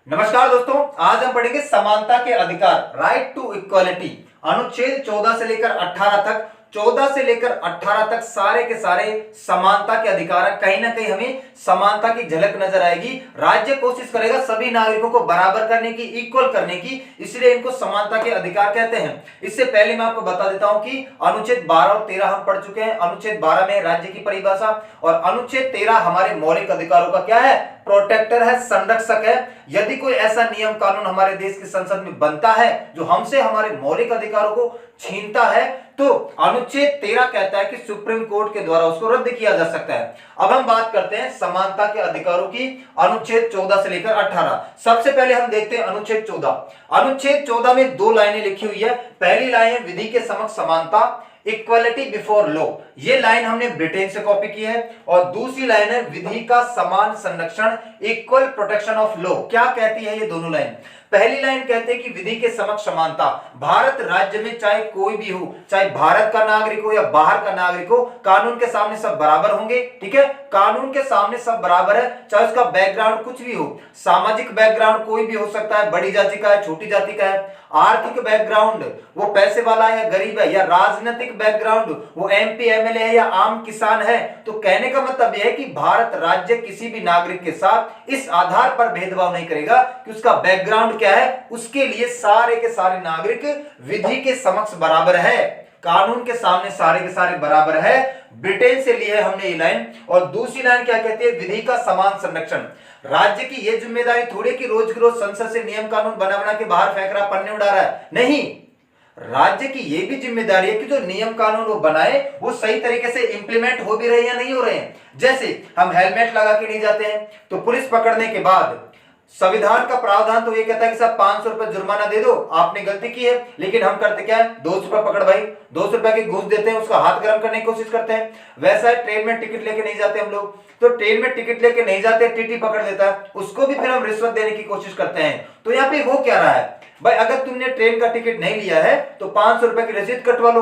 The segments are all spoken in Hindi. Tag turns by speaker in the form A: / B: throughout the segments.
A: नमस्कार दोस्तों, आज हम पढ़ेंगे समानता के अधिकार, राइट टू इक्वालिटी। अनुच्छेद 14 से लेकर 18 तक, 14 से लेकर 18 तक सारे के सारे समानता के अधिकार है। कहीं ना कहीं हमें समानता की झलक नजर आएगी। राज्य कोशिश करेगा सभी नागरिकों को बराबर करने की, इक्वल करने की, इसलिए इनको समानता के अधिकार कहते हैं। इससे पहले मैं आपको बता देता हूं कि अनुच्छेद 12 और 13 हम पढ़ चुके हैं। अनुच्छेद 12 में राज्य की परिभाषा और अनुच्छेद 13 हमारे मौलिक अधिकारों का क्या है, प्रोटेक्टर है, संरक्षक है। यदि कोई ऐसा नियम कानून हमारे देश की संसद में बनता है जो हमसे हमारे मौलिक अधिकारों को छीनता है, तो अनुच्छेद 13 कहता है कि सुप्रीम कोर्ट के द्वारा उसको रद्द किया जा सकता है। अब हम बात करते हैं समानता के अधिकारों की, अनुच्छेद 14 से लेकर 18। सबसे पहले हम देखते हैं अनुच्छेद 14। अनुच्छेद 14 में दो लाइनें लिखी हुई है। पहली लाइन है विधि के समक्ष समानता, इक्वालिटी बिफोर लॉ। ये लाइन हमने ब्रिटेन से कॉपी की है। और दूसरी लाइन है विधि का समान संरक्षण, इक्वल प्रोटेक्शन ऑफ लॉ। क्या कहती है ये दोनों लाइन? पहली लाइन कहते हैं कि विधि के समक्ष समानता, भारत राज्य में चाहे कोई भी हो, चाहे भारत का नागरिक हो या बाहर का नागरिक हो, कानून के सामने सब बराबर होंगे। ठीक है, कानून के सामने सब बराबर है, चाहे उसका बैकग्राउंड कुछ भी हो। सामाजिक बैकग्राउंड कोई भी हो सकता है, बड़ी जाति का है, छोटी जाति का है। आर्थिक बैकग्राउंड वो पैसे वाला है या गरीब है, या राजनीतिक बैकग्राउंड वो एमपी एमएलए है या आम किसान है। तो कहने का मतलब यह है कि भारत राज्य किसी भी नागरिक के साथ इस आधार पर भेदभाव नहीं करेगा कि उसका बैकग्राउंड क्या है। उसके लिए सारे के सारे नागरिक विधि के समक्ष बराबर है, कानून के सामने सारे के सारे बराबर है। ब्रिटेन से ली है हमने ये लाइन। और दूसरी लाइन क्या कहती है, विधि का समान संरक्षण। राज्य की ये जिम्मेदारी थोड़ी कि रोज की रोज संसद से नियम कानून बना बना के बाहर फेंक रहा, पन्ने उड़ा रहा है, नहीं। राज्य की ये भी जिम्मेदारी है कि जो नियम कानून वो बनाए वो सही तरीके से इंप्लीमेंट हो भी रहे हैं या नहीं हो रहे हैं। जैसे हम हेलमेट लगा के नहीं जाते हैं तो पुलिस पकड़ने के बाद संविधान का प्रावधान तो ये कहता है कि साहब 500 रुपए जुर्माना दे दो, आपने गलती की है। लेकिन हम करते क्या है, 200 रुपए पकड़ भाई, 200 रुपए की घूस देते हैं, उसका हाथ गर्म करने की कोशिश करते हैं। वैसा है, ट्रेन में टिकट लेके नहीं जाते हम लोग, तो ट्रेन में टिकट लेके नहीं जाते, टीटी पकड़ लेता है, उसको भी फिर हम रिश्वत देने की कोशिश करते हैं। तो यहाँ पे हो क्या रहा है भाई, अगर तुमने ट्रेन का टिकट नहीं लिया है तो 500 रुपए की रसीद कटवा लो।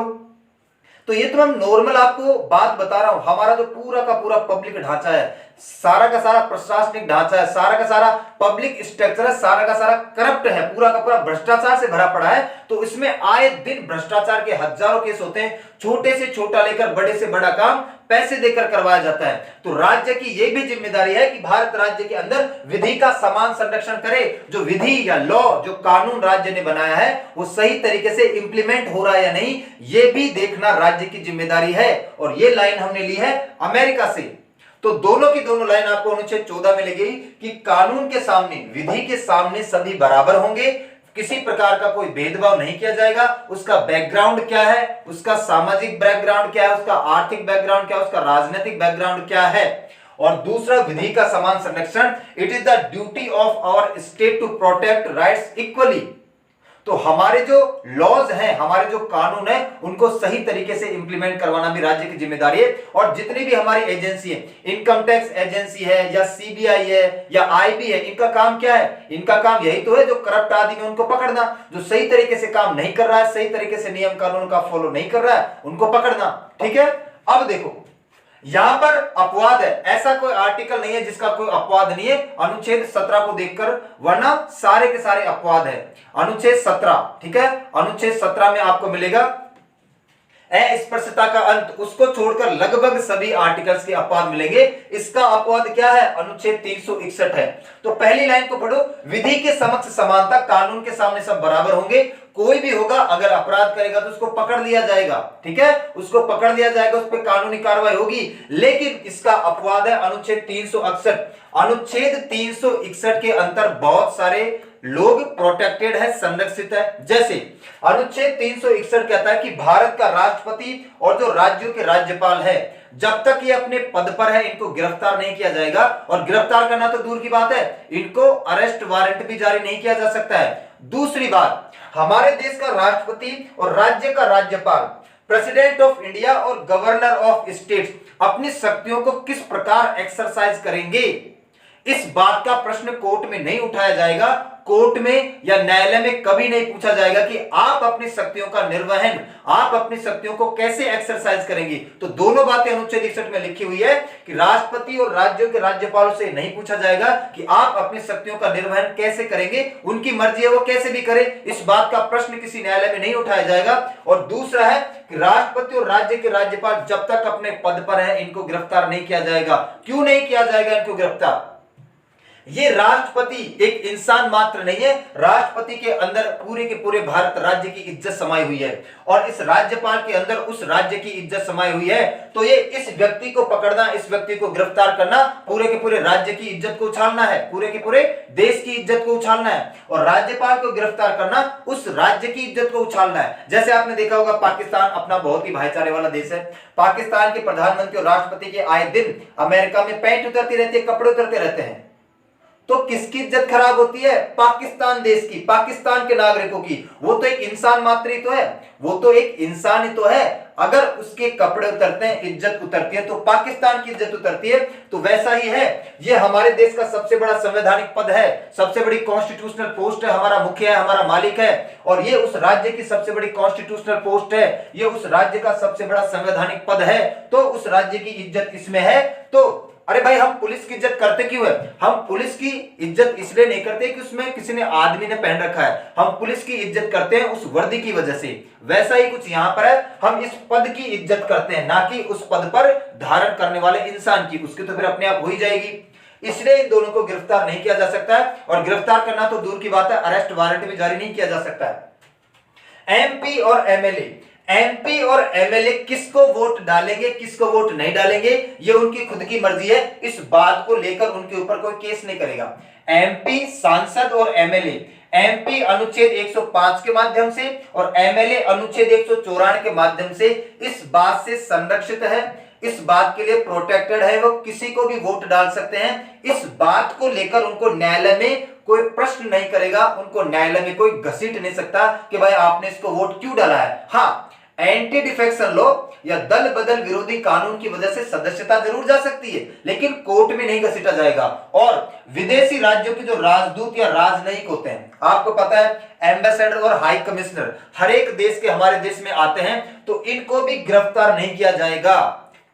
A: तो ये तो मैं नॉर्मल आपको बात बता रहा हूं। हमारा जो पूरा का पूरा पब्लिक ढांचा है, सारा का सारा प्रशासनिक ढांचा है, सारा का सारा पब्लिक स्ट्रक्चर है, सारा का सारा करप्ट है, पूरा का पूरा भ्रष्टाचार से भरा पड़ा है। तो इसमें आए दिन भ्रष्टाचार के हजारों केस होते हैं। छोटे से छोटा लेकर बड़े से बड़ा काम पैसे देकर करवाया जाता है। तो राज्य की यह भी जिम्मेदारी है कि भारत राज्य के अंदर विधि का समान संरक्षण करे। जो विधि या लॉ, जो कानून राज्य ने बनाया है वो सही तरीके से इंप्लीमेंट हो रहा है या नहीं, यह भी देखना राज्य की जिम्मेदारी है। और यह लाइन हमने ली है अमेरिका से। तो दोनों की दोनों लाइन आपको अनुच्छेद 14 में मिलेगी कि कानून के सामने, विधि के सामने सभी बराबर होंगे, किसी प्रकार का कोई भेदभाव नहीं किया जाएगा। उसका बैकग्राउंड क्या है, उसका सामाजिक बैकग्राउंड क्या है, उसका आर्थिक बैकग्राउंड क्या है, उसका राजनीतिक बैकग्राउंड क्या है। और दूसरा, विधि का समान संरक्षण, it is the duty of our state to protect rights equally. तो हमारे जो लॉज हैं, हमारे जो कानून है, उनको सही तरीके से इंप्लीमेंट करवाना भी राज्य की जिम्मेदारी है। और जितनी भी हमारी एजेंसी है, इनकम टैक्स एजेंसी है या सीबीआई है या आईबी है, इनका काम क्या है? इनका काम यही तो है, जो करप्ट आदमी है उनको पकड़ना, जो सही तरीके से काम नहीं कर रहा है, सही तरीके से नियम कानून का फॉलो नहीं कर रहा है, उनको पकड़ना। ठीक है, अब देखो यहां पर अपवाद है, ऐसा कोई आर्टिकल नहीं है जिसका कोई अपवाद नहीं है अनुच्छेद 17 को देखकर, वरना सारे के सारे अपवाद है। अनुच्छेद 17, ठीक है, अनुच्छेद 17 में आपको मिलेगा अस्पृश्यता का अंत, उसको छोड़कर लगभग सभी आर्टिकल्स के अपवाद मिलेंगे। इसका अपवाद क्या है? अनुच्छेद 361 है। तो पहली लाइन को पढ़ो, विधि के समक्ष समानता, कानून के सामने सब बराबर होंगे। कोई भी होगा अगर अपराध करेगा तो उसको पकड़ लिया जाएगा। ठीक है, उसको पकड़ लिया जाएगा, उस पर कानूनी कार्रवाई होगी। लेकिन इसका अपवाद है अनुच्छेद 361। अनुच्छेद 361 के अंतर बहुत सारे लोग प्रोटेक्टेड है, संरक्षित है। जैसे अनुच्छेद 361 कहता है कि भारत का राष्ट्रपति और जो राज्यों के राज्यपाल है, जब तक ये अपने पद पर है इनको गिरफ्तार नहीं किया जाएगा। और गिरफ्तार करना तो दूर की बात है, इनको अरेस्ट वारंट भी जारी नहीं किया जा सकता है। दूसरी बात, हमारे देश का राष्ट्रपति और राज्य का राज्यपाल, प्रेसिडेंट ऑफ इंडिया और गवर्नर ऑफ स्टेट्स अपनी शक्तियों को किस प्रकार एक्सरसाइज करेंगे, इस बात का प्रश्न कोर्ट में नहीं उठाया जाएगा, कोर्ट में या न्यायालय में कभी नहीं पूछा जाएगा कि आप अपनी शक्तियों का निर्वहन, आप अपनी शक्तियों को कैसे एक्सरसाइज करेंगे। तो दोनों बातें अनुच्छेद 61 में लिखी हुई है कि राष्ट्रपति और राज्यों के राज्यपालों से नहीं पूछा जाएगा कि आप अपनी शक्तियों का निर्वहन कैसे करेंगे, उनकी मर्जी है वो कैसे भी करें, इस बात का प्रश्न किसी न्यायालय में नहीं उठाया जाएगा। और दूसरा है कि राष्ट्रपति और राज्य के राज्यपाल जब तक अपने पद पर है इनको गिरफ्तार नहीं किया जाएगा। क्यों नहीं किया जाएगा इनको गिरफ्तार? ये राष्ट्रपति एक इंसान मात्र नहीं है, राष्ट्रपति के अंदर पूरे के पूरे भारत राज्य की इज्जत समाई हुई है और इस राज्यपाल के अंदर उस राज्य की इज्जत समाई हुई है। तो ये इस व्यक्ति को पकड़ना, इस व्यक्ति को गिरफ्तार करना पूरे के पूरे राज्य की इज्जत को उछालना है, पूरे के पूरे देश की इज्जत को उछालना है। और राज्यपाल को गिरफ्तार करना उस राज्य की इज्जत को उछालना है। जैसे आपने देखा होगा पाकिस्तान अपना बहुत ही भाईचारे वाला देश है, पाकिस्तान के प्रधानमंत्री और राष्ट्रपति के आए दिन अमेरिका में पैंट उतरती रहती है, कपड़े उतरते रहते हैं, तो किसकी इज्जत खराब होती है? पाकिस्तान देश की, पाकिस्तान के नागरिकों की। वो तो एक इंसान मात्र ही तो है, वो तो एक इंसान ही तो है। अगर उसके कपड़े उतरते हैं, इज्जत उतरती है, तो पाकिस्तान की इज्जत उतरती है। तो वैसा ही है, ये हमारे देश का सबसे बड़ा संवैधानिक पद है, सबसे बड़ी कॉन्स्टिट्यूशनल पोस्ट है, हमारा मुखिया है, हमारा मालिक है, और ये उस राज्य की सबसे बड़ी कॉन्स्टिट्यूशनल पोस्ट है, ये उस राज्य का सबसे बड़ा संवैधानिक पद है। तो उस राज्य की इज्जत इसमें है। तो अरे भाई, हम पुलिस की इज्जत करते क्यों है? हम पुलिस की इज्जत इसलिए नहीं करते कि उसमें किसी ने आदमी ने पहन रखा है, हम पुलिस की इज्जत करते हैं उस वर्दी की वजह से। वैसा ही कुछ यहां पर है, हम इस पद की इज्जत करते हैं, ना कि उस पद पर धारण करने वाले इंसान की। उसकी तो फिर अपने आप हो ही जाएगी। इसलिए इन दोनों को गिरफ्तार नहीं किया जा सकता है, और गिरफ्तार करना तो दूर की बात है, अरेस्ट वारंट भी जारी नहीं किया जा सकता है। एमपी और एमएलए, एमपी और एमएलए किसको वोट डालेंगे, किसको वोट नहीं डालेंगे, ये उनकी खुद की मर्जी है। इस बात को लेकर उनके ऊपर कोई केस नहीं करेगा। एमपी सांसद और एमएलए, एमपी अनुच्छेद 105 के माध्यम से और एमएलए अनुच्छेद 194 के माध्यम से इस बात से संरक्षित है, इस बात के लिए प्रोटेक्टेड है, वो किसी को भी वोट डाल सकते हैं। इस बात को लेकर उनको न्यायालय में कोई प्रश्न नहीं करेगा, उनको न्यायालय में कोई घसीट नहीं सकता कि भाई आपने इसको वोट क्यों डाला है। हाँ, एंटी डिफेक्शन लॉ या दल बदल विरोधी कानून की वजह से सदस्यता जरूर जा सकती है, लेकिन कोर्ट में नहीं घसीटा जाएगा। और विदेशी राज्यों के जो राजदूत या राजनयिक होते हैं, आपको पता है एम्बेसडर और हाई कमिश्नर हर एक देश के हमारे देश में आते हैं, तो इनको भी गिरफ्तार नहीं किया जाएगा।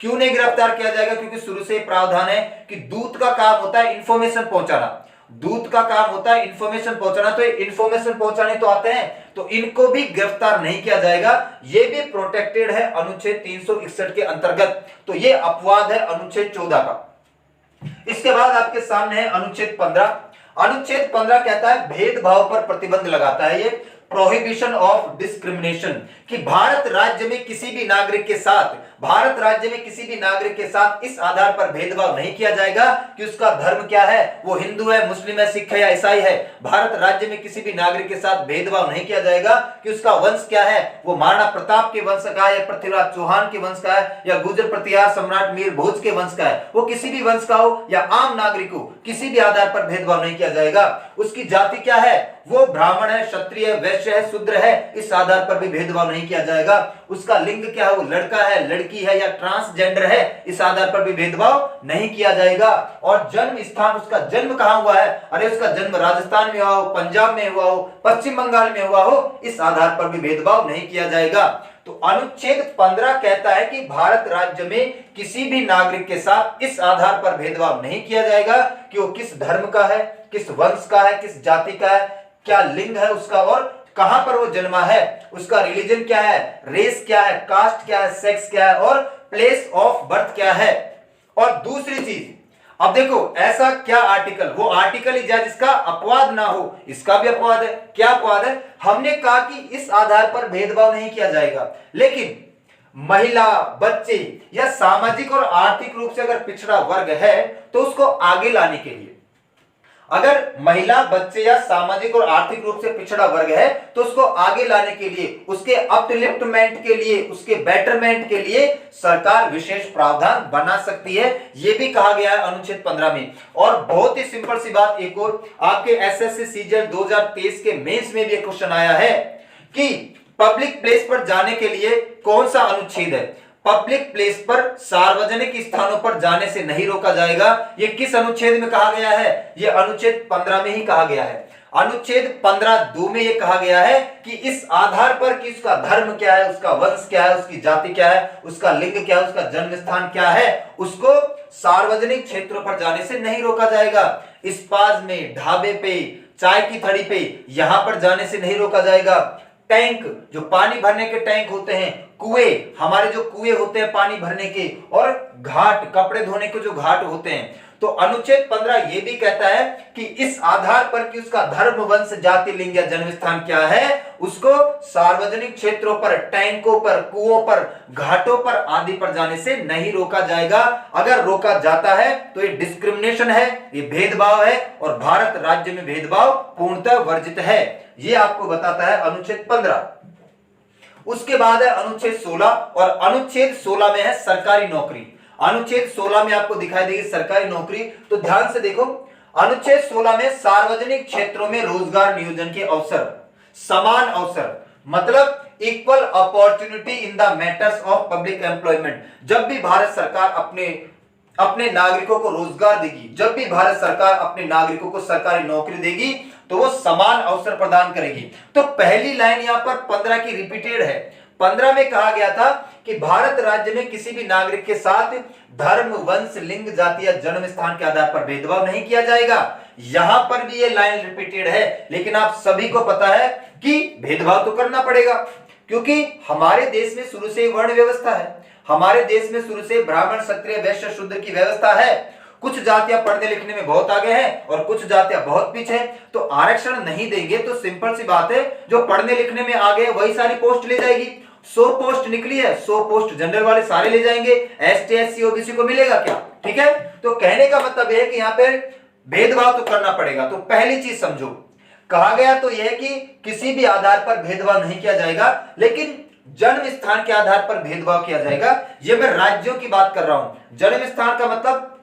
A: क्यों नहीं गिरफ्तार किया जाएगा? क्योंकि शुरू से प्रावधान है कि दूत का काम होता है इंफॉर्मेशन पहुंचाना, दूत का काम होता है इंफॉर्मेशन पहुंचाना, तो इंफॉर्मेशन पहुंचाने तो आते हैं, तो इनको भी गिरफ्तार नहीं किया जाएगा। ये भी प्रोटेक्टेड है अनुच्छेद 361 के अंतर्गत। तो ये अपवाद है अनुच्छेद 14 का। इसके बाद आपके सामने है अनुच्छेद 15। अनुच्छेद 15 कहता है भेदभाव पर प्रतिबंध लगाता है, ये प्रोहिबिशन ऑफ डिस्क्रिमिनेशन, कि भारत राज्य में किसी भी नागरिक के साथ, भारत राज्य में किसी भी नागरिक के साथ इस आधार पर भेदभाव नहीं किया जाएगा कि उसका धर्म क्या है, वो हिंदू है, मुस्लिम है, सिख है या ईसाई है। भारत राज्य में किसी भी नागरिक के साथ भेदभाव नहीं किया जाएगा कि उसका वंश क्या है, वो महाराणा प्रताप के वंश का है या पृथ्वीराज चौहान के वंश का है या गुर्जर प्रतिहार सम्राट मीर भोज के वंश का है। वो किसी भी वंश का हो या आम नागरिक हो, किसी भी आधार पर भेदभाव नहीं किया जाएगा। उसकी जाति क्या है, वो ब्राह्मण है, क्षत्रिय, वैश्य है, शूद्र है, इस आधार पर भी भेदभाव नहीं किया जाएगा। उसका लिंग क्या है, वो लड़का है, लड़की है या ट्रांसजेंडर है, इस आधार पर भी भेदभाव नहीं किया जाएगा। और जन्म स्थान, उसका जन्म कहां हुआ है, अरे उसका जन्म राजस्थान में हुआ हो, पंजाब में हुआ हो, पश्चिम बंगाल में हुआ हो, इस आधार पर भी भेदभाव नहीं किया जाएगा। तो अनुच्छेद 15 कहता है कि भारत राज्य में किसी भी नागरिक के साथ इस आधार पर भेदभाव नहीं किया जाएगा कि वो किस धर्म का है, किस वंश का है, किस जाति का है, क्या लिंग है उसका और कहां पर वो जन्मा है, उसका रिलीजन क्या है, रेस क्या है, कास्ट क्या है, सेक्स क्या है और प्लेस ऑफ बर्थ क्या है। और दूसरी चीज, अब देखो ऐसा क्या आर्टिकल, वो आर्टिकल ही जाए जिसका अपवाद ना हो, इसका भी अपवाद है। क्या अपवाद है? हमने कहा कि इस आधार पर भेदभाव नहीं किया जाएगा, लेकिन महिला, बच्चे या सामाजिक और आर्थिक रूप से अगर पिछड़ा वर्ग है तो उसको आगे लाने के लिए, अगर महिला, बच्चे या सामाजिक और आर्थिक रूप से पिछड़ा वर्ग है तो उसको आगे लाने के लिए, उसके अपलिफ्टमेंट के लिए, उसके बेटरमेंट के लिए सरकार विशेष प्रावधान बना सकती है। यह भी कहा गया है अनुच्छेद 15 में। और बहुत ही सिंपल सी बात एक और, आपके एसएससी सीजीएल 2023 के मेंस में भी एक क्वेश्चन आया है कि पब्लिक प्लेस पर जाने के लिए कौन सा अनुच्छेद है। पब्लिक प्लेस पर सार्वजनिक स्थानों पर जाने से नहीं रोका जाएगा। ये किस अनुच्छेद में कहा गया है? ये अनुच्छेद 15 में ही कहा गया है। अनुच्छेद 15(2) में ये कहा गया है कि इस आधार पर कि उसका धर्म क्या है, उसका वंश क्या है, उसकी जाति क्या है, उसका लिंग क्या है, उसका जन्म स्थान क्या है, उसको सार्वजनिक क्षेत्रों पर जाने से नहीं रोका जाएगा। स्पाज में, ढाबे पे, चाय की थड़ी पे, यहां पर जाने से नहीं रोका जाएगा। टैंक, जो पानी भरने के टैंक होते हैं, कुएं, हमारे जो कुएं होते हैं पानी भरने के, और घाट, कपड़े धोने के जो घाट होते हैं। तो अनुच्छेद 15 ये भी कहता है कि इस आधार पर कि उसका धर्म, वंश, जाति, लिंग या जन्म स्थान क्या है, उसको सार्वजनिक क्षेत्रों पर, टैंकों पर, कुओं पर, घाटों पर आदि पर जाने से नहीं रोका जाएगा। अगर रोका जाता है तो ये डिस्क्रिमिनेशन है, ये भेदभाव है, और भारत राज्य में भेदभाव पूर्णतः वर्जित है। ये आपको बताता है अनुच्छेद 15। उसके बाद है अनुच्छेद 16, और अनुच्छेद 16 में है सरकारी नौकरी। अनुच्छेद 16 में आपको दिखाई देगी सरकारी नौकरी। तो ध्यान से देखो, अनुच्छेद 16 में सार्वजनिक क्षेत्रों में रोजगार नियोजन के अवसर, समान अवसर, मतलब equal opportunity in the matters of public employment. जब भी भारत सरकार अपने नागरिकों को रोजगार देगी, जब भी भारत सरकार अपने नागरिकों को सरकारी नौकरी देगी, तो वो समान अवसर प्रदान करेगी। तो पहली लाइन यहां पर 15 की रिपीटेड है। 15 में कहा गया था कि भारत राज्य में किसी भी नागरिक के साथ धर्म, वंश, लिंग, जाति या जन्म स्थान के आधार पर भेदभाव नहीं किया जाएगा। यहां पर भी ये लाइन रिपीटेड है, लेकिन आप सभी को पता है कि भेदभाव तो करना पड़ेगा, क्योंकि हमारे देश में शुरू से वर्ण व्यवस्था है। हमारे देश में शुरू से ब्राह्मण, क्षत्रिय, वैश्य, शूद्र की व्यवस्था है। कुछ जातियां पढ़ने लिखने में बहुत आगे हैं और कुछ जातियां बहुत पीछे हैं। तो आरक्षण नहीं देंगे तो सिंपल सी बात है, जो पढ़ने लिखने में आगे है वही सारी पोस्ट ले जाएगी। 100 पोस्ट निकली है, 100 पोस्ट जनरल वाले सारे ले जाएंगे, एसटी, एससी, ओबीसी को मिलेगा क्या? ठीक है। तो कहने का मतलब यह है कि यहाँ पे भेदभाव तो करना पड़ेगा। तो पहली चीज समझो, कहा गया तो यह है कि किसी भी आधार पर भेदभाव नहीं किया जाएगा, लेकिन जन्म स्थान के आधार पर भेदभाव किया जाएगा। यह मैं राज्यों की बात कर रहा हूं। जन्म स्थान का मतलब,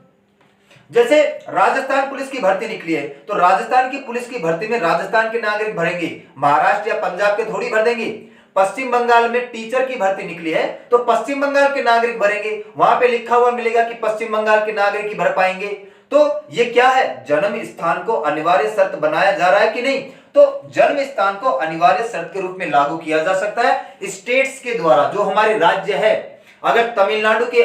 A: जैसे राजस्थान पुलिस की भर्ती निकली है, तो राजस्थान की पुलिस की भर्ती में राजस्थान के नागरिक भरेंगे, महाराष्ट्र या पंजाब के थोड़ी भर देंगे। पश्चिम बंगाल में टीचर की भर्ती निकली है, तो पश्चिम बंगाल के नागरिक भरेंगे, वहां पे लिखा हुआ मिलेगा कि पश्चिम बंगाल के नागरिक ही भर पाएंगे। तो ये क्या है? जन्म स्थान को अनिवार्य शर्त बनाया जा रहा है कि नहीं? तो जन्म स्थान को अनिवार्य शर्त के रूप में लागू किया जा सकता है स्टेट्स के द्वारा, जो हमारे राज्य है। अगर तमिलनाडु के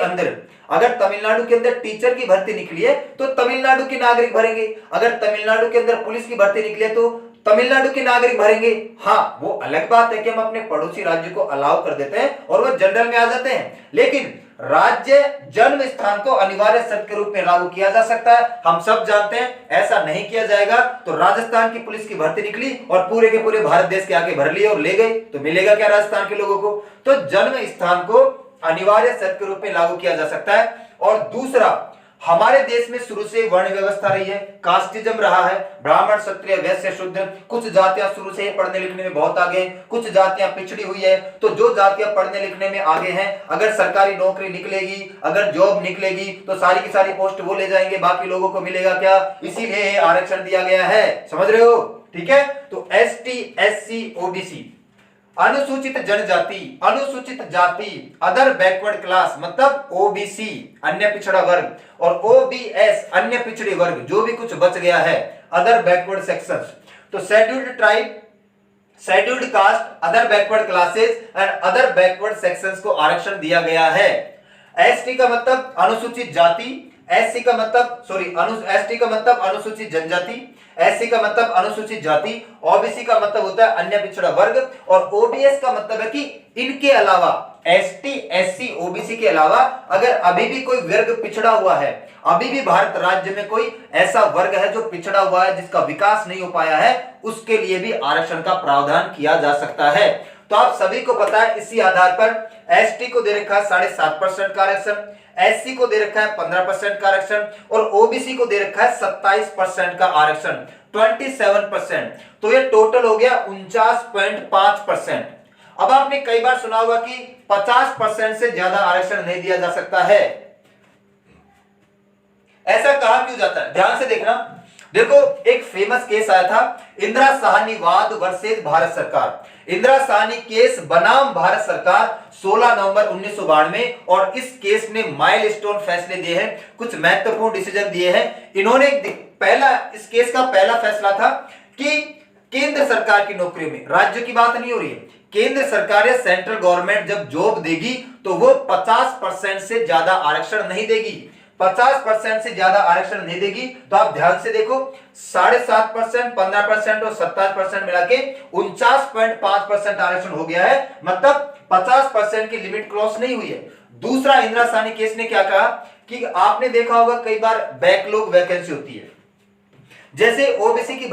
A: अंदर टीचर की भर्ती निकली है, तो तमिलनाडु के नागरिक भरेंगे। अगर तमिलनाडु के अंदर पुलिस की भर्ती निकली है, तो तमिलनाडु के नागरिक भरेंगे। हाँ, वो अलग बात है कि हम अपने पड़ोसी राज्य को अलाउ कर देते हैं और वो जनरल में आ जाते हैं, लेकिन राज्य जन्म स्थान को अनिवार्य शर्त के रूप में लागू किया जा सकता है। हम सब जानते हैं ऐसा नहीं किया जाएगा। तो राजस्थान की पुलिस की भर्ती निकली और पूरे के पूरे भारत देश के आगे भर लिए और ले गए, तो मिलेगा क्या राजस्थान के लोगों को? तो जन्म स्थान को अनिवार्य शर्त के रूप में लागू किया जा सकता है। और दूसरा, हमारे देश में शुरू से वर्ण व्यवस्था रही है, कास्टिज्म रहा है। ब्राह्मण, क्षत्रिय, वैश्य, शूद्र, कुछ जातियां शुरू से पढ़ने लिखने में बहुत आगे हैं, कुछ जातियां पिछड़ी हुई है। तो जो जातियां पढ़ने लिखने में आगे हैं, अगर सरकारी नौकरी निकलेगी, अगर जॉब निकलेगी, तो सारी की सारी पोस्ट वो ले जाएंगे, बाकी लोगों को मिलेगा क्या? इसीलिए आरक्षण दिया गया है। समझ रहे हो? ठीक है। तो एसटी, एससी, ओबीसी, अनुसूचित जनजाति, अनुसूचित जाति, अदर बैकवर्ड क्लास मतलब ओबीसी, अन्य पिछड़ा वर्ग, और ओबीएस, अन्य पिछड़े वर्ग, जो भी कुछ बच गया है, अदर बैकवर्ड सेक्शंस। तो scheduled tribe, scheduled caste, other backward classes and other backward sections को आरक्षण दिया गया है। एसटी का मतलब अनुसूचित जाति, एससी का मतलब एसटी का मतलब अनुसूचित जनजाति, एससी का मतलब अनुसूचित जाति, ओबीसी का मतलब होता है अन्य पिछड़ा वर्ग, और ओबीएस का मतलब है कि इनके अलावा, एसटी, एससी, ओबीसी के अलावा अगर अभी भी कोई वर्ग पिछड़ा हुआ है, अभी भी भारत राज्य में कोई ऐसा वर्ग है जो पिछड़ा हुआ है, जिसका विकास नहीं हो पाया है, उसके लिए भी आरक्षण का प्रावधान किया जा सकता है। तो आप सभी को पता है, इसी आधार पर एसटी को दे रखा है 7.5% का आरक्षण, एससी को दे रखा है 15% का आरक्षण, और ओबीसी को दे रखा है 27% का आरक्षण, 27%। तो ये टोटल हो गया 49.5%। अब आपने कई बार सुना होगा कि 50% से ज्यादा आरक्षण नहीं दिया जा सकता है। ऐसा कहा क्यों जाता है? ध्यान से देखना, देखो एक फेमस केस आया था, इंदिरा साहनी वाद वर्सेस भारत सरकार। इंदिरा साहनी केस बनाम भारत सरकार 16 नवंबर 1992, और इस केस ने माइलस्टोन फैसले दिए हैं, कुछ महत्वपूर्ण डिसीजन दिए हैं इन्होंने। पहला, इस केस का पहला फैसला था कि केंद्र सरकार की नौकरियों में, राज्य की बात नहीं हो रही है, केंद्र सरकार या सेंट्रल गवर्नमेंट जब जॉब देगी तो वो 50% से ज्यादा आरक्षण नहीं देगी। 50% से ज्यादा आरक्षण नहीं देगी। तो आप ध्यान से देखो, 7.5%, 15% और 27% मिला के 49.5% आरक्षण हो गया है, मतलब 50% की लिमिट क्रॉस नहीं हुई है। दूसरा, इंदिरा साहनी केस ने क्या कहा कि आपने देखा होगा कई बार बैकलॉग वैकेंसी होती है, जैसे ओबीसी की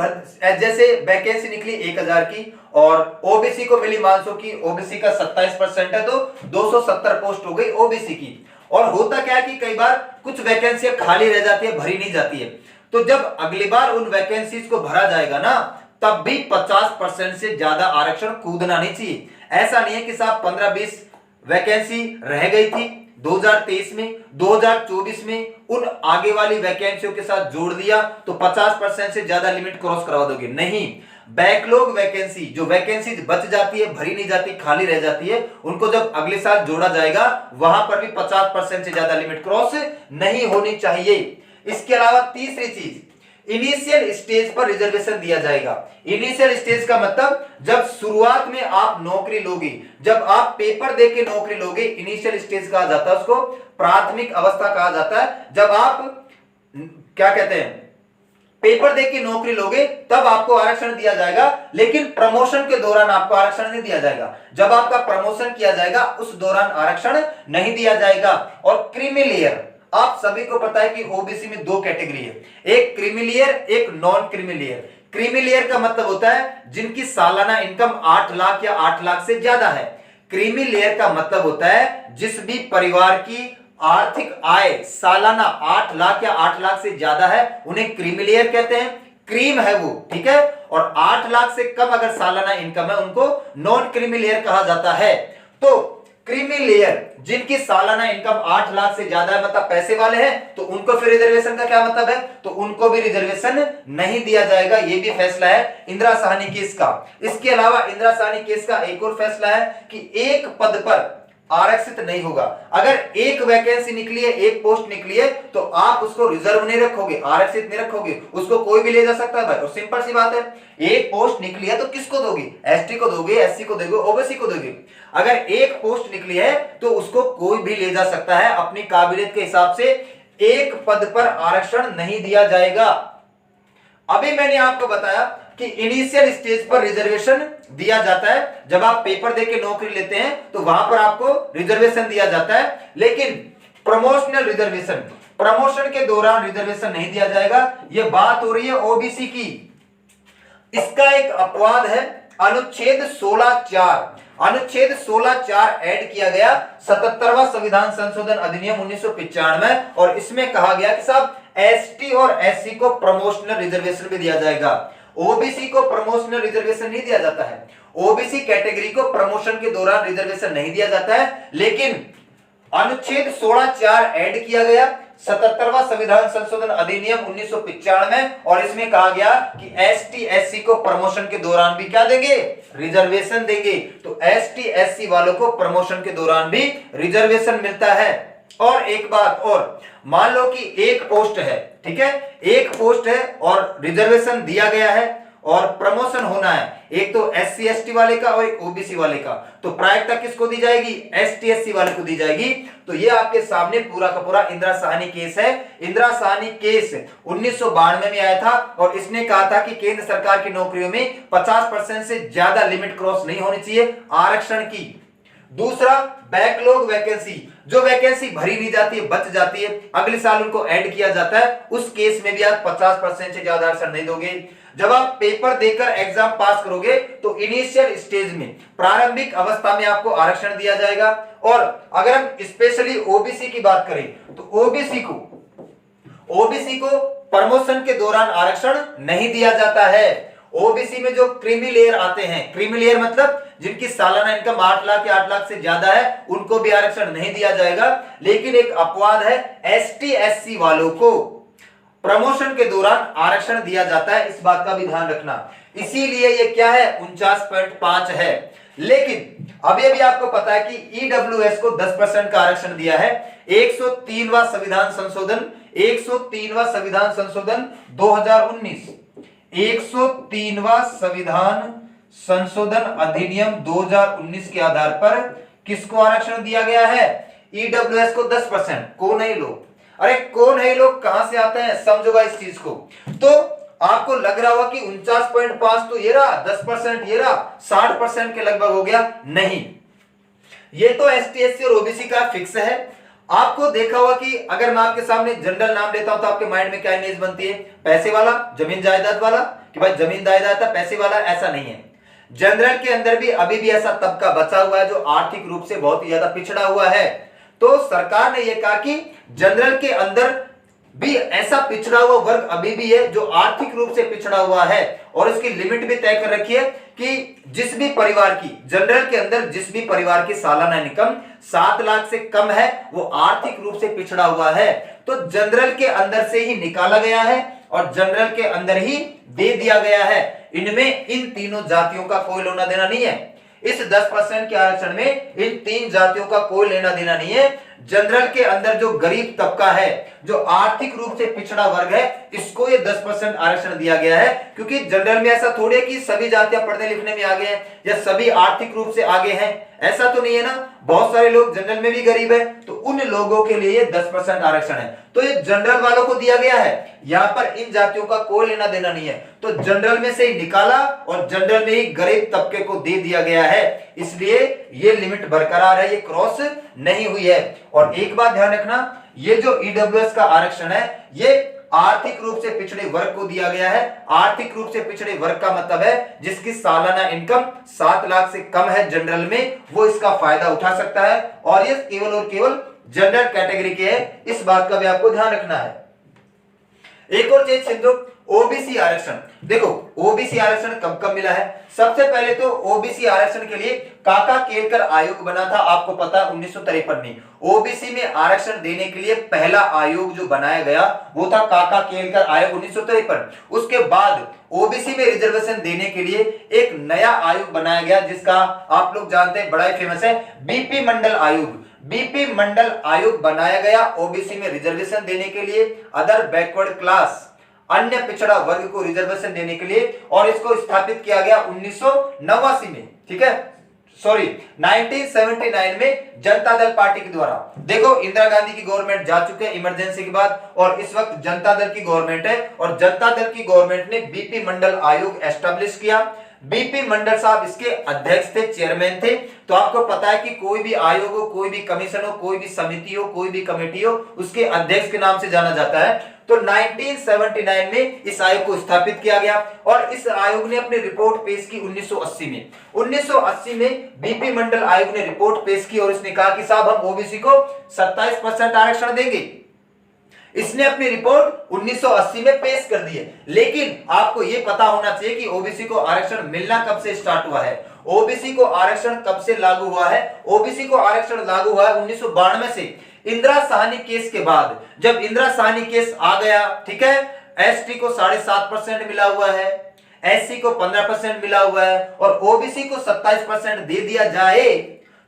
A: जैसे वैकेंसी निकली 1000 की और ओबीसी को मिली, मान लो कि ओबीसी का 27% है तो 270 पोस्ट हो गई ओबीसी की। और होता क्या है कि कई बार कुछ वैकेंसियां खाली रह जाती है, भरी नहीं जाती है, तो जब अगली बार उन वैकेंसीज को भरा जाएगा ना, तब भी 50% से ज्यादा आरक्षण कूदना नहीं चाहिए। ऐसा नहीं है कि साहब 15-20 वैकेंसी रह गई थी 2023 में, 2024 में उन आगे वाली वैकेंसियों के साथ जोड़ दिया तो 50% से ज्यादा लिमिट क्रॉस करवा दोगे, नहीं। बैकलॉग वैकेंसी, जो वैकेंसी बच जाती है, भरी नहीं जाती, खाली रह जाती है, उनको जब अगले साल जोड़ा जाएगा वहां पर भी 50% से ज्यादा लिमिट क्रॉस नहीं होनी चाहिए। इसके अलावा तीसरी चीज, इनिशियल स्टेज पर रिजर्वेशन दिया जाएगा। इनिशियल स्टेज का मतलब जब शुरुआत में आप नौकरी लोगे, जब आप पेपर देके नौकरी लोगे, इनिशियल स्टेज कहा जाता है उसको, प्राथमिक अवस्था कहा जाता है। जब आप क्या कहते हैं, पेपर देके नौकरी लोगे तब आपको आरक्षण दिया जाएगा, लेकिन प्रमोशन के दौरान आपको आरक्षण नहीं दिया जाएगा। जब आपका प्रमोशन किया जाएगा उस दौरान आरक्षण नहीं दिया जाएगा। और क्रीमी लेयर, आप सभी को पता है कि ओबीसी में 2 कैटेगरी है, एक क्रीमी लेयर, एक non creamy layer. Creamy layer का मतलब होता है जिनकी सालाना इनकम 8 लाख या 8 लाख से ज्यादा है। क्रीमी लेयर का मतलब होता है जिस भी परिवार की आर्थिक आय सालाना 8 लाख या 8 लाख से ज्यादा है उन्हें क्रीमी लेयर कहते हैं, क्रीम है वो, ठीक है। और 8 लाख से कम अगर सालाना इनकम है उनको नॉन क्रीमी लेयर कहा जाता है। तो क्रीमी लेयर जिनकी सालाना इनकम 8 लाख से ज्यादा है, मतलब पैसे वाले हैं, तो उनको फिर रिजर्वेशन का क्या मतलब है, तो उनको भी रिजर्वेशन नहीं दिया जाएगा। ये भी फैसला है इंदिरा साहनी केस का। इसके अलावा इंदिरा साहनी केस का एक और फैसला है कि एक पद पर आरक्षित नहीं होगा। अगर एक वैकेंसी निकली है, एक पोस्ट निकली है, तो आप उसको रिजर्व नहीं रखोगे, आरक्षित नहीं रखोगे, उसको कोई भी ले जा सकता है भाई। और सिंपल सी बात है, एक पोस्ट निकली है तो किसको दोगे, एसटी को दोगे, एससी को दोगे, ओबीसी को दोगे। अगर एक पोस्ट निकली है तो उसको कोई भी ले जा सकता है अपनी काबिलियत के हिसाब से, एक पद पर आरक्षण नहीं दिया जाएगा। अभी मैंने आपको बताया कि इनिशियल स्टेज पर रिजर्वेशन दिया जाता है, जब आप पेपर देके नौकरी लेते हैं तो वहां पर आपको रिजर्वेशन दिया जाता है, लेकिन प्रमोशनल रिजर्वेशन, प्रमोशन के दौरान रिजर्वेशन नहीं दिया जाएगा। यह बात हो रही है ओबीसी की। इसका एक अपवाद है अनुच्छेद 16(4). अनुच्छेद 16(4) ऐड किया गया 77वां संविधान संशोधन अधिनियम 1995, और इसमें कहा गया कि साहब एसटी और एससी को प्रमोशनल रिजर्वेशन भी दिया जाएगा। ओबीसी को प्रमोशनल रिजर्वेशन नहीं दिया जाता है, ओबीसी कैटेगरी को प्रमोशन के दौरान रिजर्वेशन नहीं दिया जाता है, लेकिन अनुच्छेद 16(4) ऐड किया गया 77वां संविधान संशोधन अधिनियम 1995, और इसमें कहा गया कि एसटी एससी को प्रमोशन के दौरान भी क्या देंगे, रिजर्वेशन देंगे। तो एसटी एससी वालों को प्रमोशन के दौरान भी रिजर्वेशन मिलता है। और एक बात और, मान लो कि एक पोस्ट है, ठीक है, एक पोस्ट है और रिजर्वेशन दिया गया है और प्रमोशन होना है, एक तो एससी एसटी वाले का और एक ओबीसी वाले का, तो प्रायिकता किसको दी जाएगी, एसटी एससी वाले को दी जाएगी। तो ये आपके सामने पूरा का पूरा इंदिरा साहनी केस है। इंदिरा साहनी केस 1992 में आया था और इसने कहा था कि केंद्र सरकार की नौकरियों में 50% से ज्यादा लिमिट क्रॉस नहीं होनी चाहिए आरक्षण की। दूसरा, बैकलॉग वैकेंसी, जो वैकेंसी भरी नहीं जाती है, बच जाती है, अगले साल उनको ऐड किया जाता है, उस केस में भी आप 50% से ज्यादा आरक्षण नहीं दोगे। जब आप पेपर देकर एग्जाम पास करोगे तो इनिशियल स्टेज में, प्रारंभिक अवस्था में आपको आरक्षण दिया जाएगा। और अगर हम स्पेशली ओबीसी की बात करें तो ओबीसी को प्रमोशन के दौरान आरक्षण नहीं दिया जाता है। ओबीसी में जो क्रीमी लेयर आते हैं, क्रीमी लेयर मतलब जिनकी सालाना इनकम 8 लाख या 8 लाख से ज्यादा है, उनको भी आरक्षण नहीं दिया जाएगा। लेकिन एक अपवाद है, एसटी एससी वालों को प्रमोशन के दौरान आरक्षण दिया जाता है, इस बात का भी ध्यान रखना। इसीलिए ये क्या है 49.5 है। लेकिन अभी अभी आपको पता है कि ईडब्ल्यूएस को 10% का आरक्षण दिया है। 103वां संविधान संशोधन 103वां संविधान संशोधन 2019 103वां संविधान संशोधन अधिनियम 2019 के आधार पर किसको आरक्षण दिया गया है? ईडब्ल्यूएस को 10%। कौन है लोग? अरे कौन है लोग, कहां से आते हैं, समझोगा इस चीज को। तो आपको लग रहा होगा कि 49.5 तो ये रहा, 10% ये रहा, 60% के लगभग हो गया। नहीं, ये तो एसटी एससी और ओबीसी का फिक्स है। आपको देखा होगा कि अगर मैं आपके सामने जनरल नाम लेता हूं तो आपके माइंड में क्या इमेज बनती है? पैसे वाला, जमीन जायदाद वाला, कि भाई जमीन जायदाद था, पैसे वाला। ऐसा नहीं है। जनरल के अंदर भी अभी भी ऐसा तबका बचा हुआ है जो आर्थिक रूप से बहुत ही ज्यादा पिछड़ा हुआ है। तो सरकार ने यह कहा कि जनरल के अंदर भी ऐसा पिछड़ा हुआ वर्ग अभी भी है जो आर्थिक रूप से पिछड़ा हुआ है, और इसकी लिमिट भी तय कर रखी है कि जिस भी परिवार की, जनरल के अंदर जिस भी परिवार की सालाना इनकम 7 लाख से कम है वो आर्थिक रूप से पिछड़ा हुआ है। तो जनरल के अंदर से ही निकाला गया है और जनरल के अंदर ही दे दिया गया है। इनमें इन तीनों जातियों का कोई लेना देना नहीं है। इस 10% के आरक्षण में इन 3 जातियों का कोई लेना देना नहीं है। जनरल के अंदर जो गरीब तबका है, जो आर्थिक रूप से पिछड़ा वर्ग है, इसको ये 10% आरक्षण दिया गया है। क्योंकि जनरल में ऐसा थोड़ी है कि सभी जातियां पढ़ने लिखने में आगे हैं या सभी आर्थिक रूप से आगे हैं, ऐसा तो नहीं है ना। बहुत सारे लोग जनरल में भी गरीब है, तो उन लोगों के लिए 10% आरक्षण है। तो ये जनरल वालों को दिया गया है, यहां पर इन जातियों का कोई लेना देना नहीं है। तो जनरल में से ही निकाला और जनरल में ही गरीब तबके को दे दिया गया है, इसलिए ये लिमिट बरकरार है, ये क्रॉस नहीं हुई है। और एक बात ध्यान रखना, ये जो ईडब्ल्यूएस का आरक्षण है ये आर्थिक रूप से पिछड़े वर्ग को दिया गया है। आर्थिक रूप से पिछड़े वर्ग का मतलब है जिसकी सालाना इनकम 7 लाख से कम है जनरल में, वो इसका फायदा उठा सकता है। और ये केवल और केवल जनरल कैटेगरी के है, इस बात का भी आपको ध्यान रखना है। एक और चीज समझो, ओबीसी आरक्षण। देखो ओबीसी आरक्षण कब कब मिला है? सबसे पहले तो ओबीसी आरक्षण के लिए काका केलकर आयोग बना था, आपको पता है 1953 में। ओबीसी में आरक्षण देने के लिए पहला आयोग जो बनाया गया वो था काका केलकर आयोग 1953। उसके बाद ओबीसी में रिजर्वेशन देने के लिए एक नया आयोग बनाया गया जिसका आप लोग जानते हैं, बड़ा ही फेमस है, बीपी मंडल आयोग। बीपी मंडल आयोग बनाया गया ओबीसी में रिजर्वेशन देने के लिए, अदर बैकवर्ड क्लास, अन्य पिछड़ा वर्ग को रिजर्वेशन देने के लिए, और इसको स्थापित किया गया 1989 में, ठीक है, सॉरी 1979 में जनता दल पार्टी के द्वारा। देखो इंदिरा गांधी की गवर्नमेंट जा चुके हैं इमरजेंसी के बाद, और इस वक्त जनता दल की गवर्नमेंट है, और जनता दल की गवर्नमेंट ने बीपी मंडल आयोग एस्टेब्लिश किया। बीपी मंडल साहब इसके अध्यक्ष थे, चेयरमैन थे। तो आपको पता है कि कोई भी आयोग हो, कोई भी कमीशन हो, कोई भी समिति हो, कोई भी कमेटी हो, उसके अध्यक्ष के नाम से जाना जाता है। तो 1979 में इस आयोग को स्थापित किया गया, और इस आयोग ने अपनी रिपोर्ट पेश की 1980 में। 1980 में बीपी मंडल आयोग ने रिपोर्ट पेश की और इसने कहा कि साहब हम ओबीसी को 27% आरक्षण देंगे। इसने अपनी रिपोर्ट 1980 में पेश कर दी है। लेकिन आपको यह पता होना चाहिए कि ओबीसी को आरक्षण मिलना कब से स्टार्ट हुआ है, ओबीसी को आरक्षण कब से लागू हुआ है। ओबीसी को आरक्षण लागू हुआ है 1992 से, इंदिरा साहनी केस के बाद। जब इंदिरा साहनी केस आ गया, ठीक है, एसटी को 7.5% मिला हुआ है, एससी को 15% मिला हुआ है, और ओबीसी को 27% दे दिया जाए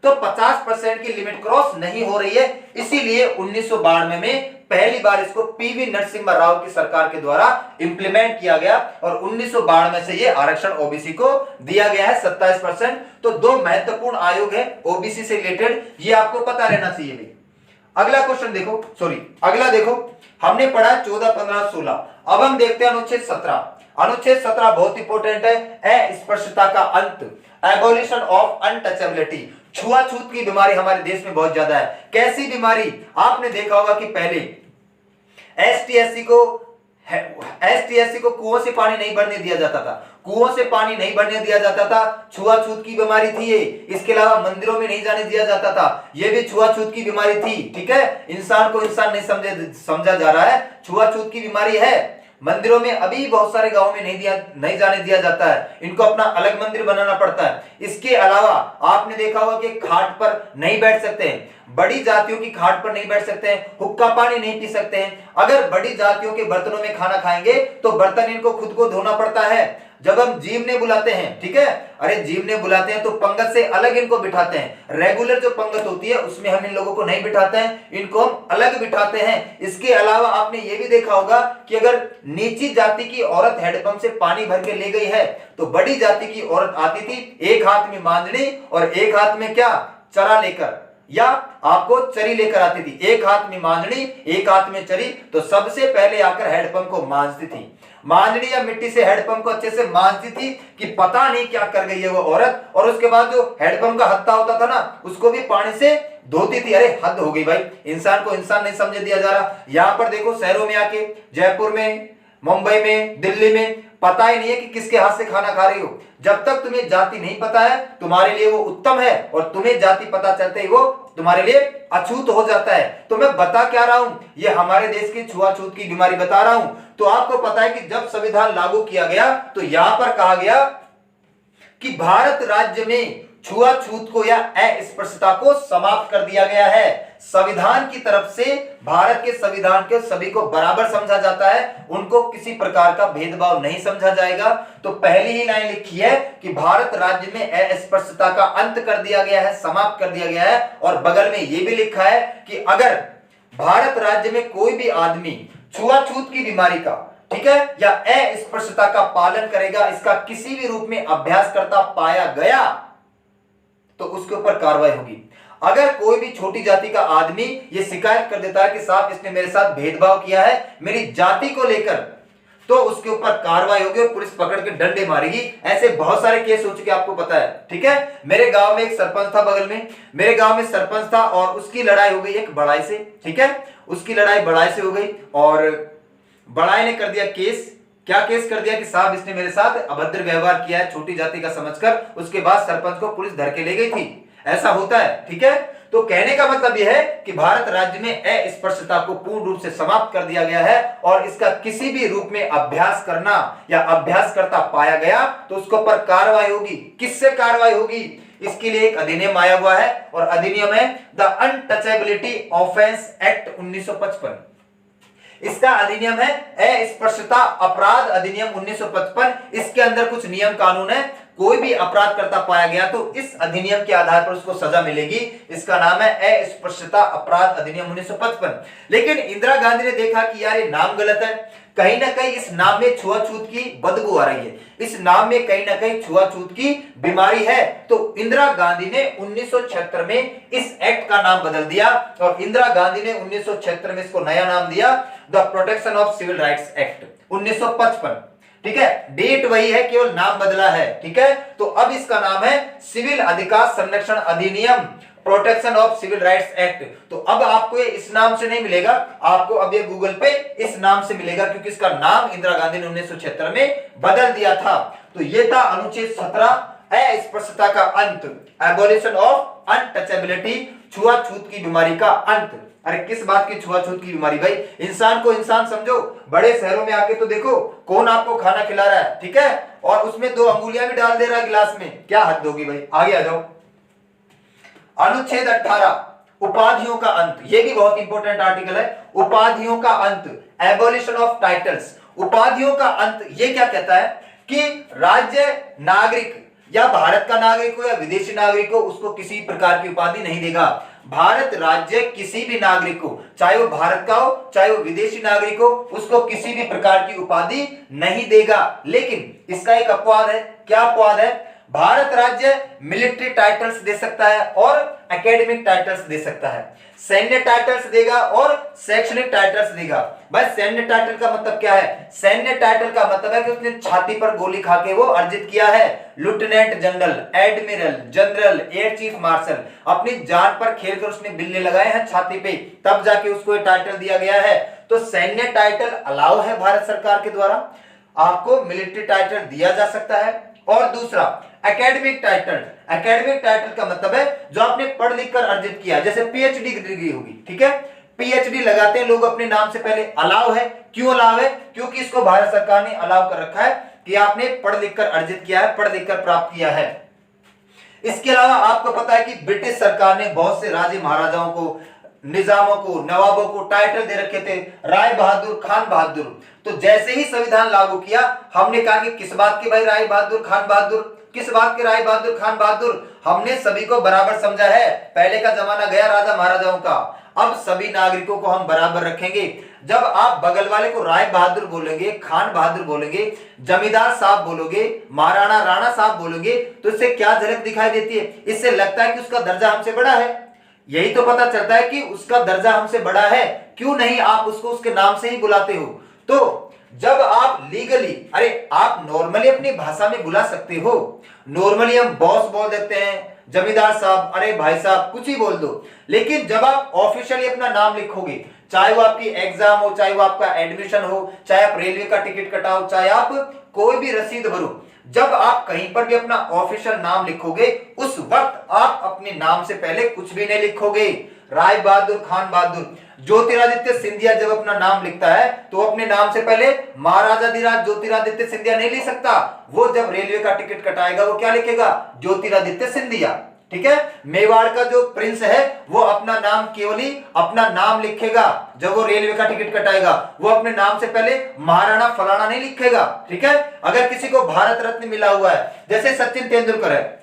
A: तो 50% की लिमिट क्रॉस नहीं हो रही है। इसीलिए 1992 में पहली बार इसको पीवी नरसिम्हा राव की सरकार के द्वारा इंप्लीमेंट किया गया, और 1992 से ये आरक्षण ओबीसी को दिया गया है 27%। तो 2 महत्वपूर्ण आयोग है ओबीसी से रिलेटेड, ये आपको पता रहना चाहिए भी। अगला क्वेश्चन देखो, सॉरी अगला देखो, हमने पढ़ा 14, 15, 16। अब हम देखते हैं अनुच्छेद 17। अनुच्छेद 17 बहुत इंपॉर्टेंट है, अस्पृश्यता का अंत, एबोलिशन ऑफ अनटचेबिलिटी। छुआछूत की बीमारी हमारे देश में बहुत ज्यादा है। कैसी बीमारी? आपने देखा होगा कि पहले एसटी एससी को कुओं से पानी नहीं भरने दिया जाता था, कुओं से पानी नहीं भरने दिया जाता था, छुआछूत की बीमारी थी ये। इसके अलावा मंदिरों में नहीं जाने दिया जाता था, ये भी छुआछूत की बीमारी थी, ठीक है। इंसान को इंसान नहीं समझा जा रहा है, छुआछूत की बीमारी है। मंदिरों में अभी बहुत सारे गांवों में नहीं जाने दिया जाता है, इनको अपना अलग मंदिर बनाना पड़ता है। इसके अलावा आपने देखा होगा कि खाट पर नहीं बैठ सकते हैं, बड़ी जातियों की खाट पर नहीं बैठ सकते हैं, हुक्का पानी नहीं पी सकते हैं। अगर बड़ी जातियों के बर्तनों में खाना खाएंगे तो बर्तन इनको खुद को धोना पड़ता है। जब हम जीवने बुलाते हैं, ठीक है, अरे जीवने बुलाते हैं तो पंगत से अलग इनको बिठाते हैं। रेगुलर जो पंगत होती है उसमें हम इन लोगों को नहीं बिठाते हैं, इनको हम अलग बिठाते हैं। इसके अलावा आपने ये भी देखा होगा कि अगर नीची जाति की औरत हैंडपंप से पानी भर के ले गई है तो बड़ी जाति की औरत आती थी, एक हाथ में मांझनी और एक हाथ में क्या, चरा लेकर, या आपको चरी लेकर आती थी। एक हाथ में मांझनी, एक हाथ में चरी, तो सबसे पहले आकर हैंडपंप को मांझती थी। मांझनी या मिट्टी से हैंडपंप को अच्छे से मांझती थी कि पता नहीं क्या कर गई है वो औरत। और उसके बाद जो हैंडपंप का हत्था होता था ना, उसको भी पानी से धोती थी। अरे हद हो गई भाई, इंसान को इंसान नहीं समझ दिया जा रहा। यहां पर देखो शहरों में आके, जयपुर में, मुंबई में, दिल्ली में, पता ही नहीं है कि किसके हाथ से खाना खा रही हो। जब तक तुम्हें जाति नहीं पता है तुम्हारे लिए वो उत्तम है, और तुम्हें जाति पता चलते ही वो तुम्हारे लिए अछूत हो जाता है। तो मैं बता क्या रहा हूं, ये हमारे देश की छुआछूत की बीमारी बता रहा हूं। तो आपको पता है कि जब संविधान लागू किया गया तो यहां पर कहा गया कि भारत राज्य में छुआछूत को या अस्पृश्यता को समाप्त कर दिया गया है। संविधान की तरफ से भारत के संविधान के सभी को बराबर समझा जाता है, उनको किसी प्रकार का भेदभाव नहीं समझा जाएगा। तो पहली ही लाइन लिखी है कि भारत राज्य में अस्पृश्यता का अंत कर दिया गया है, समाप्त कर दिया गया है। और बगल में यह भी लिखा है कि अगर भारत राज्य में कोई भी आदमी छुआछूत की बीमारी का, ठीक है, या अस्पृश्यता का पालन करेगा, इसका किसी भी रूप में अभ्यास करता पाया गया तो उसके ऊपर कार्रवाई होगी। अगर कोई भी छोटी जाति का आदमी ये शिकायत कर देता है कि साहब इसने मेरे साथ भेदभाव किया है मेरी जाति को लेकर, तो उसके ऊपर कार्रवाई होगी और पुलिस पकड़ के डंडे मारेगी। ऐसे बहुत सारे केस हो चुके आपको पता है, ठीक है। मेरे गांव में एक सरपंच था, बगल में मेरे गांव में सरपंच था, और उसकी लड़ाई हो गई एक बड़ाई से, ठीक है, उसकी लड़ाई बड़ाई से हो गई। और बड़ाई ने कर दिया केस, क्या केस कर दिया कि साहब इसने मेरे साथ अभद्र व्यवहार किया है छोटी जाति का समझकर। उसके बाद सरपंच को पुलिस धर के ले गई थी। ऐसा होता है, ठीक है। तो कहने का मतलब यह है कि भारत राज्य में अस्पृश्यता को पूर्ण रूप से समाप्त कर दिया गया है, और इसका किसी भी रूप में अभ्यास करना या अभ्यास करता पाया गया तो उसके ऊपर कार्रवाई होगी। किससे कार्रवाई होगी? इसके लिए एक अधिनियम आया हुआ है, और अधिनियम है द अनटचेबिलिटी ऑफेंस एक्ट 1955। इसका अधिनियम है अस्पृश्यता अपराध अधिनियम 1955। इसके अंदर कुछ नियम कानून है, कोई भी अपराध करता पाया गया तो इस अधिनियम के आधार पर उसको सजा मिलेगी। इसका नाम है अस्पृश्यता अपराध अधिनियम 1955। लेकिन इंदिरा गांधी ने देखा कि यार ये नाम गलत है, कहीं ना कहीं इस नाम में छुआछूत की बदबू आ रही है, इस नाम में कहीं ना कहीं छुआछूत की बीमारी है। तो इंदिरा गांधी ने 1976 में इस एक्ट का नाम बदल दिया, और इंदिरा गांधी ने 1976 में इसको नया नाम दिया the protection of civil rights act 1955, ठीक है। डेट वही है, केवल नाम बदला है, ठीक है। तो अब इसका नाम है सिविल अधिकार संरक्षण अधिनियम protection of civil rights act. तो अब आपको ये इस नाम से नहीं मिलेगा, आपको अब ये गूगल पे इस नाम से मिलेगा, क्योंकि इसका नाम इंदिरा गांधी ने 1976 में बदल दिया था। तो ये था अनुच्छेद 17 अस्पृश्यता का अंत, एबोलिशन ऑफ अनटचेबिलिटी, छुआछूत की बीमारी का अंत। अरे किस बात की छुआछूत की बीमारी भाई? इंसान को इंसान समझो। बड़े शहरों में आके तो देखो कौन आपको खाना खिला रहा है, ठीक है, और उसमें 2 अंगुलियां भी डाल दे रहा है गिलास में, क्या हद होगी भाई? आगे आ जाओ। अनुच्छेद 18 उपाधियों का अंत, यह भी बहुत इंपॉर्टेंट आर्टिकल है। उपाधियों का अंत, एबोलिशन ऑफ टाइटल्स। उपाधियों का अंत ये क्या कहता है कि राज्य नागरिक या भारत का नागरिक हो या विदेशी नागरिक हो, उसको किसी प्रकार की उपाधि नहीं देगा। भारत राज्य किसी भी नागरिक को, चाहे वो भारत का हो चाहे वो विदेशी नागरिक हो, उसको किसी भी प्रकार की उपाधि नहीं देगा। लेकिन इसका एक अपवाद है। क्या अपवाद है? भारत राज्य मिलिट्री टाइटल्स दे सकता है और एकेडमिक टाइटल्स दे सकता है। सैन्य टाइटल्स देगा और शैक्षणिक टाइटल्स देगा। भाई सैन्य टाइटल का मतलब क्या है? सैन्य टाइटल का मतलब है कि उसने छाती पर गोली खा के वो अर्जित किया है। Lieutenant general, admiral, general, air chief marshal, अपनी जान पर खेलकर उसने बिल्ले लगाए हैं छाती पे, तब जाके उसको ये टाइटल दिया गया है। तो सैन्य टाइटल अलाउ है भारत सरकार के द्वारा, आपको मिलिट्री टाइटल दिया जा सकता है। और दूसरा एकेडमिक टाइटल। एकेडमिक टाइटल का मतलब है जो आपने पढ़ लिख कर अर्जित किया, जैसे पीएचडी की डिग्री होगी, ठीक है। पीएचडी लगाते हैं लोग अपने नाम से पहले। अलाव है, क्यों अलाव है? क्योंकि इसको भारत सरकार ने अलाव कर रखा है कि आपने पढ़ लिख कर अर्जित किया है, पढ़ लिख कर प्राप्त किया है। इसके अलावा आपको पता है कि ब्रिटिश सरकार ने बहुत से राजे महाराजाओं को, निजामों को, नवाबों को टाइटल दे रखे थे, राय बहादुर, खान बहादुर। तो जैसे ही संविधान लागू किया, हमने कहा कि किस बात के भाई राय बहादुर, खान बहादुर, किस बात के राय बहादुर, खान बहादुर? हमने सभी को बराबर समझा है। पहले का जमाना गया राजा महाराजाओं का, अब सभी नागरिकों को हम बराबर रखेंगे। जब आप बगल वाले को राय बहादुर बोलेंगे, खान बहादुर बोलेंगे, जमींदार साहब बोलोगे, महाराणा राणा साहब बोलोगे, तो इससे क्या झलक दिखाई देती है? इससे लगता है कि उसका दर्जा हमसे बड़ा है। यही तो पता चलता है कि उसका दर्जा हमसे बड़ा है। क्यों नहीं आप उसको उसके नाम से ही बुलाते हो? तो जब आप लीगली, अरे आप नॉर्मली अपनी भाषा में बुला सकते हो, नॉर्मली हम बॉस बोल देते हैं, जमींदार साहब, अरे भाई साहब, कुछ ही बोल दो। लेकिन जब आप ऑफिशियली अपना नाम लिखोगे, चाहे वो आपकी एग्जाम हो, चाहे वो आपका एडमिशन हो, चाहे आप रेलवे का टिकट कटाओ, चाहे आप कोई भी रसीद भरो, जब आप कहीं पर भी अपना ऑफिशियल नाम लिखोगे, उस वक्त आप अपने नाम से पहले कुछ भी नहीं लिखोगे। राय बहादुर, खान बहादुर। ज्योतिरादित्य सिंधिया जब अपना नाम लिखता है तो अपने नाम से पहले महाराजाधिराज ज्योतिरादित्य सिंधिया नहीं लिख सकता। वो जब रेलवे का टिकट कटाएगा वो क्या लिखेगा? ज्योतिरादित्य सिंधिया। ठीक है। मेवाड़ का जो प्रिंस है वो अपना नाम केवल ही अपना नाम लिखेगा। जब वो रेलवे का टिकट कटाएगा वो अपने नाम से पहले महाराणा फलाना नहीं लिखेगा। ठीक है। अगर किसी को भारत रत्न मिला हुआ है, जैसे सचिन तेंदुलकर है,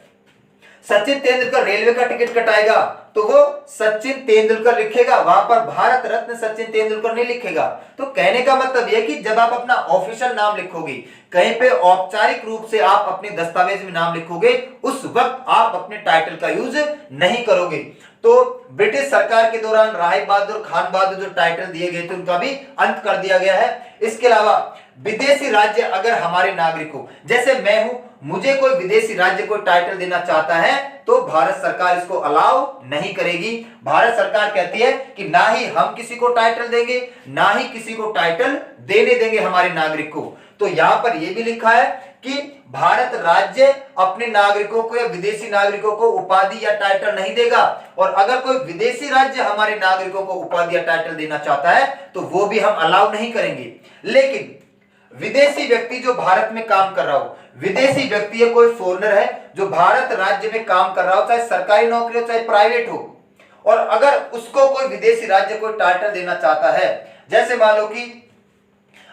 A: सचिन तेंदुलकर रेलवे का टिकट कटाएगा तो वो सचिन तेंदुलकर लिखेगा, वहां पर भारत रत्न सचिन तेंदुलकर नहीं लिखेगा। तो कहने का मतलब यह कि जब आप अपना ऑफिशियल नाम लिखोगे, कहीं पे औपचारिक रूप से आप अपने दस्तावेज में नाम लिखोगे, उस वक्त आप अपने टाइटल का यूज नहीं करोगे। तो ब्रिटिश सरकार के दौरान राय बहादुर, खान बहादुर जो टाइटल दिए गए थे उनका भी अंत कर दिया गया है। इसके अलावा विदेशी राज्य अगर हमारे नागरिक हो, जैसे मैं हूं, मुझे कोई विदेशी राज्य को टाइटल देना चाहता है तो भारत सरकार इसको अलाउ नहीं करेगी। भारत सरकार कहती है कि ना ही हम किसी को टाइटल देंगे, ना ही किसी को टाइटल देने देंगे हमारे नागरिक को। तो यहां पर यह भी लिखा है कि भारत राज्य अपने नागरिकों को या विदेशी नागरिकों को उपाधि या टाइटल नहीं देगा, और अगर कोई विदेशी राज्य हमारे नागरिकों को उपाधि या टाइटल देना चाहता है तो वो भी हम अलाउ नहीं करेंगे। लेकिन विदेशी व्यक्ति जो भारत में काम कर रहा हो, विदेशी व्यक्ति है, कोई फॉरेनर है जो भारत राज्य में काम कर रहा हो, चाहे सरकारी नौकरी हो चाहे प्राइवेट हो, और अगर उसको कोई विदेशी राज्य को टाइटल देना चाहता है, जैसे मान लो कि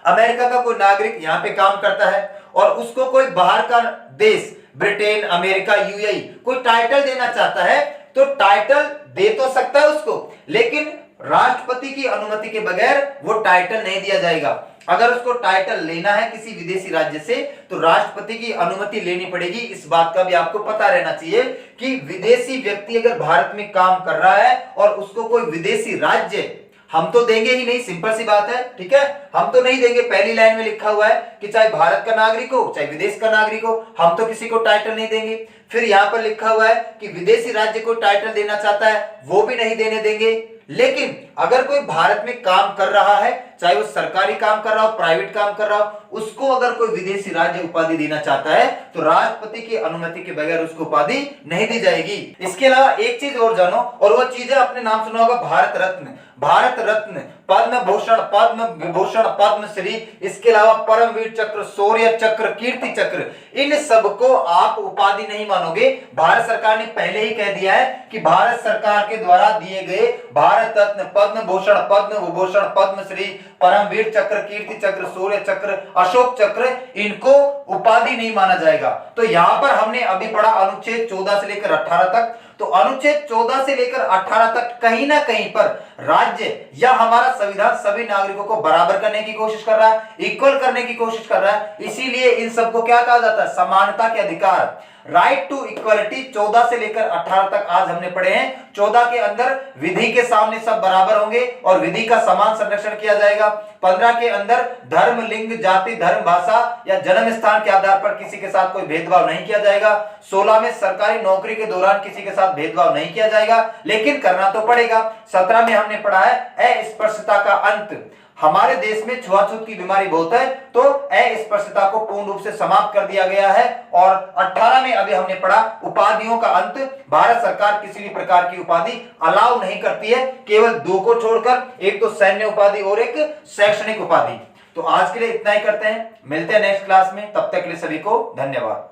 A: अमेरिका का कोई नागरिक यहां पे काम करता है और उसको कोई बाहर का देश, ब्रिटेन, अमेरिका, यूएई कोई टाइटल देना चाहता है, तो टाइटल दे तो सकता है उसको, लेकिन राष्ट्रपति की अनुमति के बगैर वो टाइटल नहीं दिया जाएगा। अगर उसको टाइटल लेना है किसी विदेशी राज्य से तो राष्ट्रपति की अनुमति लेनी पड़ेगी। इस बात का भी आपको पता रहना चाहिए कि विदेशी व्यक्ति अगर भारत में काम कर रहा है और उसको कोई विदेशी राज्य, हम तो देंगे ही नहीं, सिंपल सी बात है। ठीक है, हम तो नहीं देंगे। पहली लाइन में लिखा हुआ है कि चाहे भारत का नागरिक हो चाहे विदेश का नागरिक हो, हम तो किसी को टाइटल नहीं देंगे। फिर यहां पर लिखा हुआ है कि विदेशी राज्य को टाइटल देना चाहता है वो भी नहीं देने देंगे। लेकिन अगर कोई भारत में काम कर रहा है, चाहे वो सरकारी काम कर रहा हो, प्राइवेट काम कर रहा हो, उसको अगर कोई विदेशी राज्य उपाधि देना चाहता है तो राष्ट्रपति की अनुमति के बगैर उसको उपाधि नहीं दी जाएगी। इसके अलावा एक चीज और जानो, और वो चीज है, आपने नाम सुना होगा भारत रत्न, भारत रत्न, पद्म भूषण, पद्म विभूषण, पद्म श्री, इसके अलावा परमवीर चक्र, शौर्य चक्र, कीर्ति चक्र, इन सबको आप उपाधि नहीं मानोगे। भारत सरकार ने पहले ही कह दिया है कि भारत सरकार के द्वारा दिए गए भारत रत्न, पद्म भूषण, पद्म विभूषण, पद्म श्री, परमवीर चक्र, कीर्ति चक्र, शौर्य चक्र, अशोक चक्र, इनको उपाधि नहीं माना जाएगा। तो यहां पर हमने अभी पढ़ा अनुच्छेद 14 से लेकर 18 तक। तो अनुच्छेद 14 से लेकर 18 तक कहीं ना कहीं पर राज्य या हमारा संविधान सभी नागरिकों को बराबर करने की कोशिश कर रहा है, इक्वल करने की कोशिश कर रहा है। इसीलिए इन सबको क्या कहा जाता है? समानता के अधिकार, राइट टू इक्वलिटी। 14 से लेकर 18 तक आज हमने पढ़े हैं। 14 के अंदर विधि के सामने सब बराबर होंगे और विधि का समान संरक्षण किया जाएगा। 15 के अंदर धर्म, लिंग, जाति, धर्म, भाषा या जन्म स्थान के आधार पर किसी के साथ कोई भेदभाव नहीं किया जाएगा। 16 में सरकारी नौकरी के दौरान किसी के साथ भेदभाव नहीं किया जाएगा, लेकिन करना तो पड़ेगा। 17 में हमने पढ़ा है अस्पृश्यता का अंत। हमारे देश में छुआछूत की बीमारी बहुत है, तो अस्पृश्यता को पूर्ण रूप से समाप्त कर दिया गया है। और 18 में अभी हमने पढ़ा उपाधियों का अंत। भारत सरकार किसी भी प्रकार की उपाधि अलाउ नहीं करती है, केवल 2 को छोड़कर, एक तो सैन्य उपाधि और एक शैक्षणिक उपाधि। तो आज के लिए इतना ही करते हैं, मिलते हैं नेक्स्ट क्लास में, तब तक के लिए सभी को धन्यवाद।